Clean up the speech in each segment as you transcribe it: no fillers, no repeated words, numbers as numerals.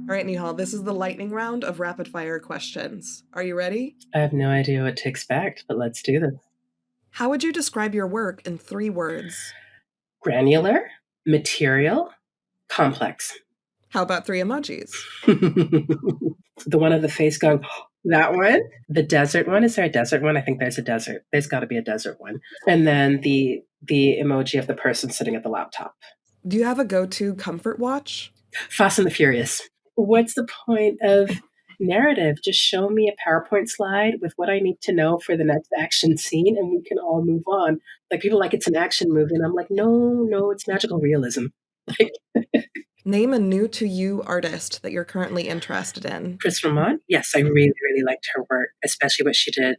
All right, Nehal, this is the lightning round of rapid fire questions. Are you ready? I have no idea what to expect, but let's do this. How would you describe your work in 3 words? Granular, material, complex. How about 3 emojis? The one of the face going, that one. The desert one. Is there a desert one? I think there's a desert. There's got to be a desert one. And then the emoji of the person sitting at the laptop. Do you have a go-to comfort watch? Fast and the Furious. What's the point of narrative? Just show me a PowerPoint slide with what I need to know for the next action scene and we can all move on. Like people like it's an action movie and I'm like, no, it's magical realism. Like Name a new-to-you artist that you're currently interested in. Chris Vermont, yes, I really liked her work, especially what she did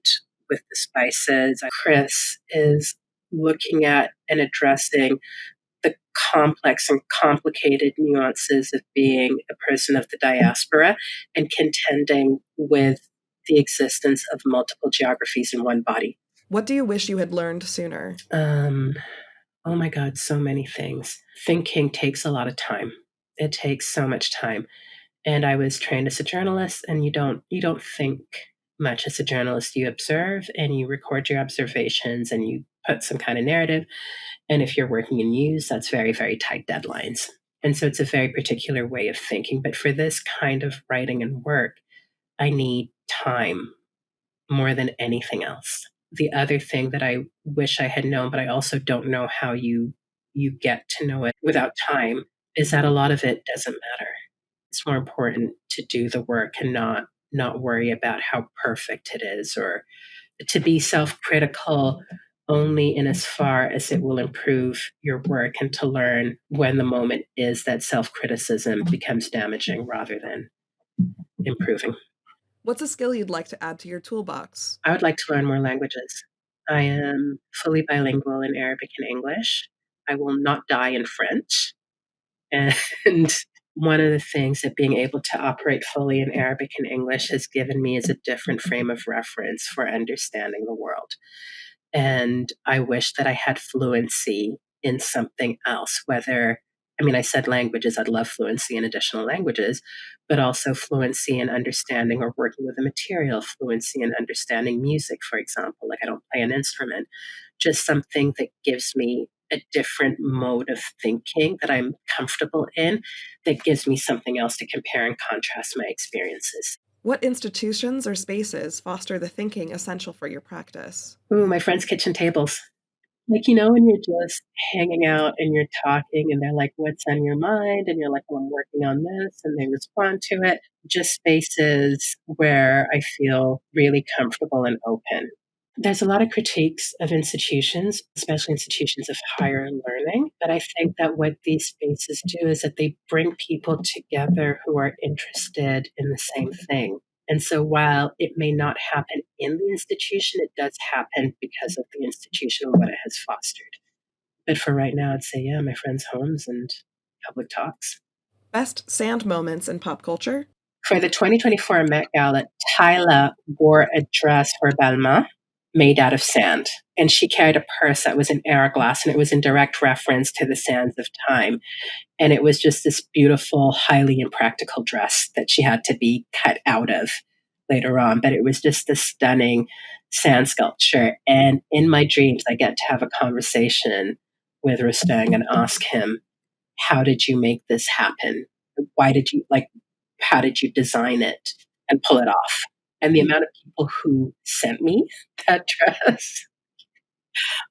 with the spices. Chris is looking at and addressing the complex and complicated nuances of being a person of the diaspora and contending with the existence of multiple geographies in one body. What do you wish you had learned sooner? Oh my God, so many things. Thinking takes a lot of time. It takes so much time. And I was trained as a journalist, and you don't think much as a journalist. You observe and you record your observations and you put some kind of narrative. And if you're working in news, that's very, very tight deadlines. And so it's a very particular way of thinking. But for this kind of writing and work, I need time more than anything else. The other thing that I wish I had known, but I also don't know how you get to know it without time, is that a lot of it doesn't matter. It's more important to do the work and not worry about how perfect it is, or to be self-critical only in as far as it will improve your work, and to learn when the moment is that self-criticism becomes damaging rather than improving. What's a skill you'd like to add to your toolbox? I would like to learn more languages. I am fully bilingual in Arabic and English. I will not die in French. And one of the things that being able to operate fully in Arabic and English has given me is a different frame of reference for understanding the world. And I wish that I had fluency in something else, I said languages, I'd love fluency in additional languages, but also fluency in understanding or working with a material, fluency in understanding music, for example. Like I don't play an instrument, just something that gives me a different mode of thinking that I'm comfortable in, that gives me something else to compare and contrast my experiences. What institutions or spaces foster the thinking essential for your practice? Ooh, my friends' kitchen tables. Like, when you're just hanging out and you're talking and they're like, what's on your mind? And you're like, well, I'm working on this. And they respond to it. Just spaces where I feel really comfortable and open. There's a lot of critiques of institutions, especially institutions of higher learning. But I think that what these spaces do is that they bring people together who are interested in the same thing. And so while it may not happen in the institution, it does happen because of the institution and what it has fostered. But for right now, I'd say, yeah, my friends' homes and public talks. Best sand moments in pop culture? For the 2024 Met Gala, Tyla wore a dress for Balmain made out of sand. And she carried a purse that was in hourglass, and it was in direct reference to the sands of time. And it was just this beautiful, highly impractical dress that she had to be cut out of later on. But it was just a stunning sand sculpture. And in my dreams, I get to have a conversation with Rustang and ask him, how did you make this happen? Why did you, how did you design it and pull it off? And the amount of people who sent me that dress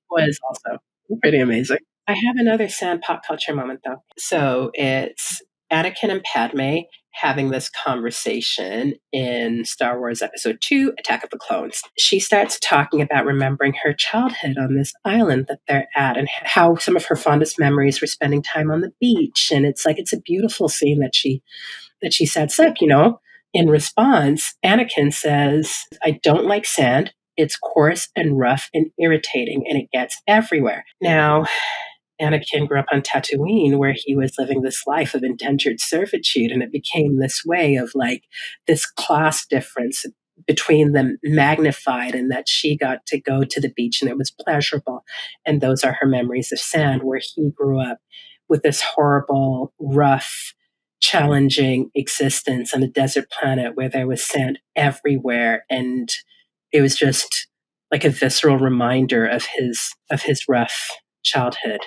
was also pretty amazing. I have another sand pop culture moment though. So it's Anakin and Padme having this conversation in Star Wars Episode 2, Attack of the Clones. She starts talking about remembering her childhood on this island that they're at, and how some of her fondest memories were spending time on the beach. And it's a beautiful scene that she sets up, In response, Anakin says, I don't like sand. It's coarse and rough and irritating, and it gets everywhere. Now, Anakin grew up on Tatooine, where he was living this life of indentured servitude, and it became this way of this class difference between them magnified, and that she got to go to the beach and it was pleasurable. And those are her memories of sand, where he grew up with this horrible, rough challenging existence on a desert planet where there was sand everywhere, and it was just like a visceral reminder of his rough childhood.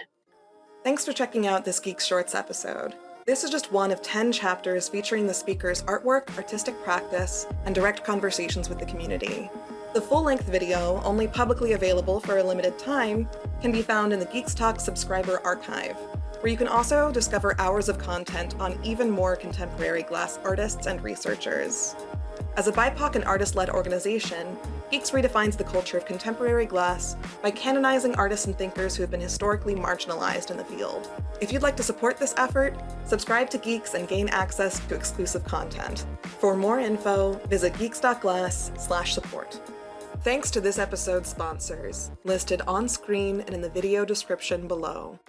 Thanks for checking out this Geek Shorts episode. This is just one of 10 chapters featuring the speaker's artwork, artistic practice, and direct conversations with the community. The full-length video, only publicly available for a limited time, can be found in the GEEX Talks subscriber archive, where you can also discover hours of content on even more contemporary glass artists and researchers. As a BIPOC and artist-led organization, GEEX redefines the culture of contemporary glass by canonizing artists and thinkers who have been historically marginalized in the field. If you'd like to support this effort, subscribe to GEEX and gain access to exclusive content. For more info, visit geeks.glass/support. Thanks to this episode's sponsors, listed on screen and in the video description below.